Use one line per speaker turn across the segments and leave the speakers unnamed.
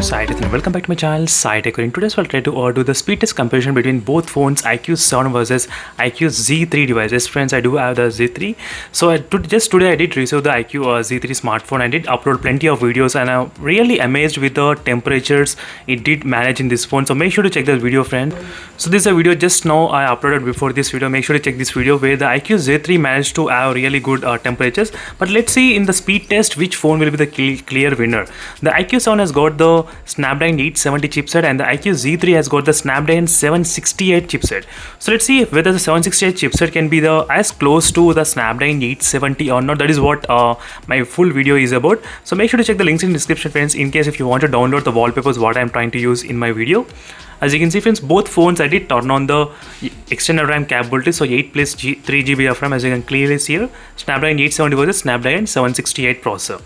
Sai Tech and welcome back to my channel Sai Tech. In today's we'll try to do the speed test comparison between both phones iQOO 7 versus iQOO Z3 devices. Friends, I do have the Z3. So just today I did receive the iQOO Z3 smartphone. I did upload plenty of videos and I'm really amazed with the temperatures it did manage in this phone. So make sure to check this video, friend. So this is a video just now I uploaded before this video. Make sure to check this video where the iQOO Z3 managed to have really good temperatures. But let's see in the speed test which phone will be the clear winner. The iQOO 7 has got the Snapdragon 870 chipset and the iQOO Z3 has got the Snapdragon 768 chipset. So let's see whether the 768 chipset can be as close to the Snapdragon 870 or not. That is what my full video is about. So make sure to check the links in the description, friends, in case if you want to download the wallpapers what I'm trying to use in my video. As you can see, friends, both phones I did turn on the external RAM capability, so 8 plus 3 GB of RAM, as you can clearly see here. Snapdragon 870 versus Snapdragon 768 processor.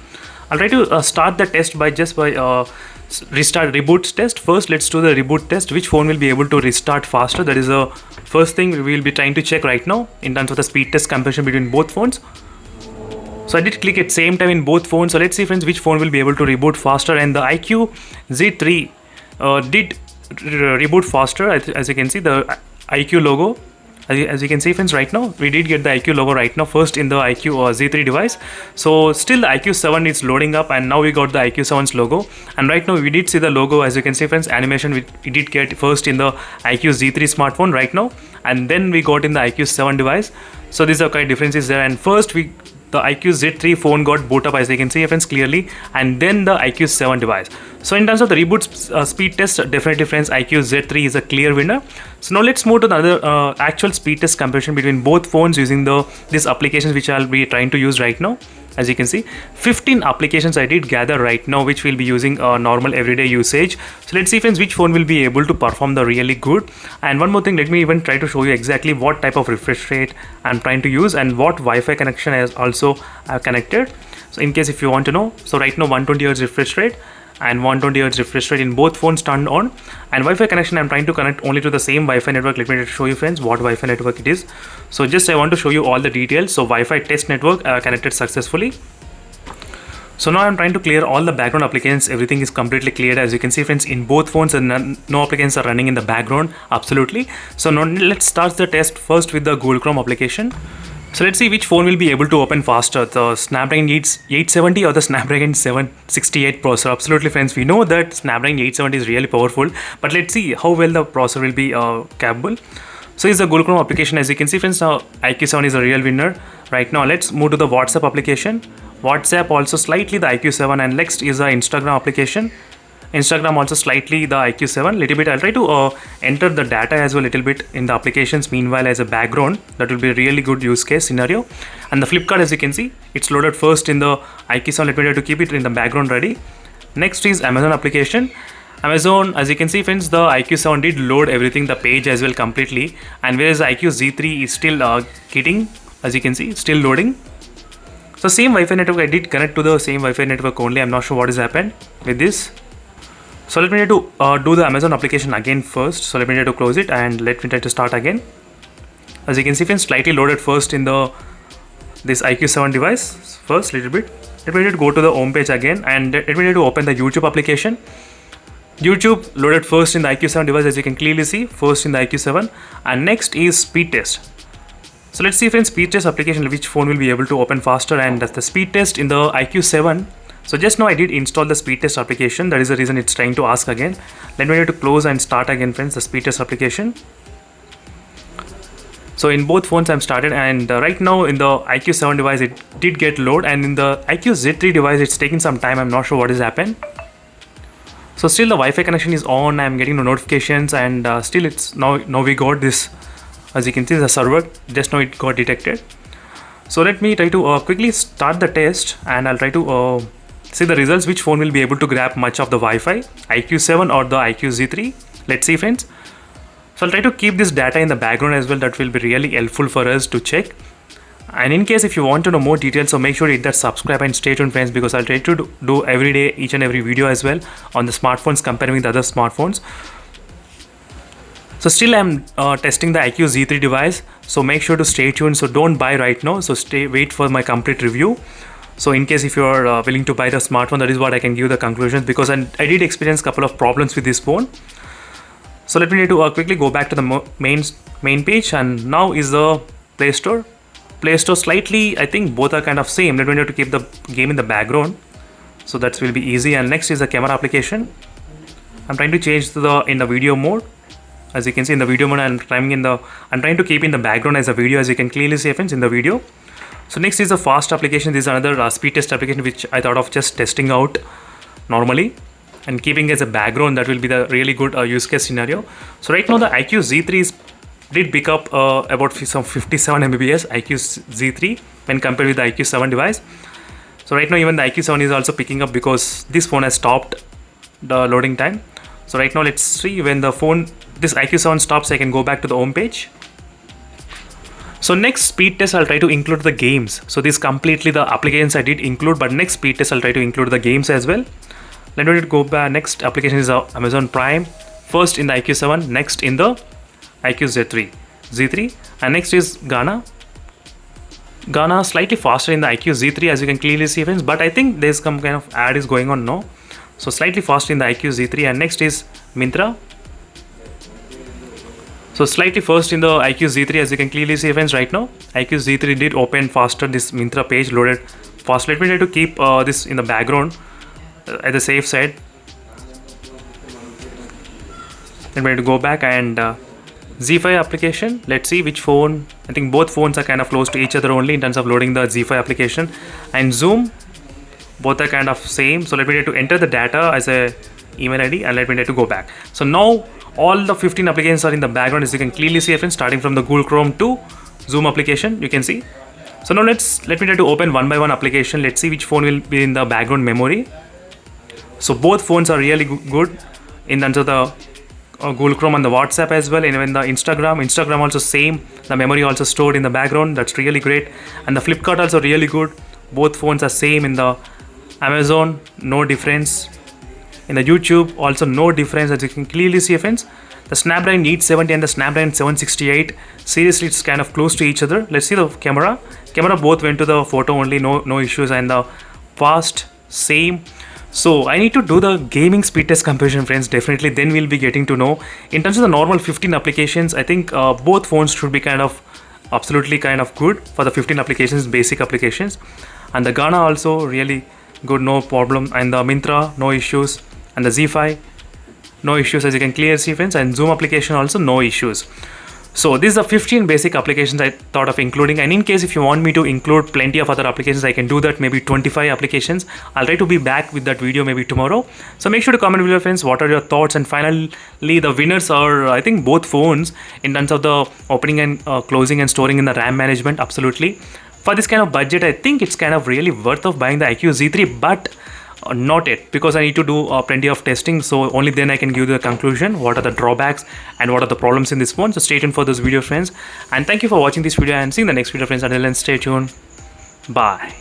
I'll try to start the test by reboot test. First, let's do the reboot test. Which phone will be able to restart faster? That is the first thing we will be trying to check right now in terms of the speed test comparison between both phones. So I did click at same time in both phones. So let's see, friends, which phone will be able to reboot faster. And the iQOO Z3 did reboot faster. As you can see, the iQOO logo. As you can see, friends, right now we did get the iQOO logo right now first in the iQOO Z3 device. So still the iQOO 7 is loading up and now we got the iQOO 7's logo, and right now we did see the logo. As you can see, friends, animation we did get first in the iQOO Z3 smartphone right now, and then we got in the iQOO 7 device. So these are quite differences there, and first the iQOO Z3 phone got boot up, as you can see, friends, clearly, and then the iQOO 7 device. So in terms of the reboot speed test, definitely, friends, iQOO Z3 is a clear winner. So now let's move to the other actual speed test comparison between both phones using these applications which I'll be trying to use right now. As you can see, 15 applications I did gather right now which will be using normal everyday usage. So let's see, friends, which phone will be able to perform the really good. And one more thing, let me even try to show you exactly what type of refresh rate I'm trying to use and what Wi-Fi connection I also connected. So in case if you want to know, so right now 120 Hz refresh rate and 120 Hz refresh rate in both phones turned on, and Wi-Fi connection I'm trying to connect only to the same Wi-Fi network. Let me show you, friends, what Wi-Fi network it is. So just I want to show you all the details. So Wi-Fi test network connected successfully. So now I'm trying to clear all the background applications. Everything is completely cleared. As you can see, friends, in both phones and no applications are running in the background, absolutely. So now let's start the test first with the Google Chrome application. So let's see which phone will be able to open faster, the Snapdragon 870 or the Snapdragon 768 processor. Absolutely, friends, we know that Snapdragon 870 is really powerful, but let's see how well the processor will be capable. So it's the Google Chrome application. As you can see, friends, now iQOO 7 is a real winner. Right now, let's move to the WhatsApp application. WhatsApp also slightly the iQOO 7, and next is the Instagram application. Instagram also slightly the iQOO 7, little bit. I'll try to enter the data as well little bit in the applications meanwhile as a background. That will be a really good use case scenario. And the Flipkart, as you can see, it's loaded first in the iQOO 7. Let me try to keep it in the background ready. Next is Amazon application. Amazon, as you can see, friends, the iQOO 7 did load everything, the page as well completely, and whereas the iQOO Z3 is still getting, as you can see, still loading. So same Wi-Fi network, I did connect to the same Wi-Fi network only. I'm not sure what has happened with this. So let me try to do the Amazon application again first. So let me try to close it and let me try to start again. As you can see, friends, slightly loaded first in this iQOO 7 device first little bit. Let me try to go to the home page again and let me try to open the YouTube application. YouTube loaded first in the iQOO 7 device, as you can clearly see, first in the iQOO 7, and next is speed test. So let's see, friends, speed test application, which phone will be able to open faster, and that's the speed test in the iQOO 7. So just now I did install the speed test application. That is the reason it's trying to ask again. Let me try to close and start again, friends, the speed test application. So in both phones I'm started, and right now in the iQOO 7 device it did get load, and in the iQOO Z3 device it's taking some time. I'm not sure what has happened. So still the Wi-Fi connection is on. I'm getting the notifications, and still it's now we got this. As you can see, the server just now it got detected. So let me try to quickly start the test, and I'll try to see the results, which phone will be able to grab much of the Wi-Fi, iQOO 7 or the iQOO Z3. Let's see, friends. So I'll try to keep this data in the background as well. That will be really helpful for us to check. And in case if you want to know more details, so make sure to hit that subscribe and stay tuned, friends, because I'll try to do every day, each and every video as well on the smartphones comparing with other smartphones. So still I'm testing the iQOO Z3 device, so make sure to stay tuned. So don't buy right now, so wait for my complete review. So in case if you are willing to buy the smartphone, that is what I can give the conclusions, because I did experience couple of problems with this phone. So let me need to quickly go back to the main page, and now is the Play Store. Play Store slightly, I think both are kind of same. Let me need to keep the game in the background, so that will be easy. And next is the camera application. I'm trying to change to in the video mode. As you can see in the video mode, I'm trying to keep in the background as a video, as you can clearly see friends in the video. So next is the fast application. This is another speed test application which I thought of just testing out normally and keeping as a background. That will be the really good use case scenario. So right now the iQOO Z3 did pick up about some 57 Mbps iQOO Z3 when compared with the iQOO 7 device. So right now even the iQOO 7 is also picking up because this phone has stopped the loading time. So right now let's see when this iQOO 7 stops, I can go back to the home page. So next speed test I'll try to include the games. So this completely the applications I did include, but next speed test I'll try to include the games as well. Let me go back. Next application is Amazon Prime. First in the iQOO 7, next in the iQOO Z3, and next is Gaana. Gaana slightly faster in the iQOO Z3, as you can clearly see friends, but I think there's some kind of ad is going on now. So slightly faster in the iQOO Z3, and next is Myntra. So slightly first in the iQOO Z3, as you can clearly see friends right now. iQOO Z3 did open faster, this Myntra page loaded fast. Let me try to keep this in the background at the safe side. Let me try to go back and Z5 application. Let's see which phone. I think both phones are kind of close to each other only in terms of loading the Z5 application. And Zoom, both are kind of same. So let me try to enter the data as a email ID and let me try to go back. So now all the 15 applications are in the background, as you can clearly see friends, starting from the Google Chrome to Zoom application, you can see. So now let me try to open one by one application. Let's see which phone will be in the background memory. So both phones are really good in terms of the Google Chrome and the WhatsApp as well, and even the Instagram also same, the memory also stored in the background. That's really great. And the Flipkart also really good. Both phones are same. In the Amazon, no difference. In the YouTube also no difference, as you can clearly see friends. The Snapdragon 870 and the Snapdragon 768, seriously it's kind of close to each other. Let's see the camera both went to the photo only, no issues, and the fast same. So I need to do the gaming speed test comparison friends, definitely, then we'll be getting to know. In terms of the normal 15 applications, I think both phones should be absolutely good for the 15 applications, basic applications. And the Gaana also really good, no problem. And the Myntra, no issues. And the Z5, no issues, as you can clearly see friends. And Zoom application also no issues. So these are 15 basic applications I thought of including, and in case if you want me to include plenty of other applications, I can do that, maybe 25 applications. I'll try to be back with that video maybe tomorrow. So make sure to comment below friends, what are your thoughts. And finally the winners are, I think, both phones in terms of the opening and closing and storing in the RAM management. Absolutely, for this kind of budget, I think it's kind of really worth of buying the iQOO Z3, but not yet, because I need to do plenty of testing. So only then I can give the conclusion, what are the drawbacks and what are the problems in this phone. So stay tuned for this video friends, and thank you for watching this video, and see you in the next video friends. Until then, stay tuned. Bye.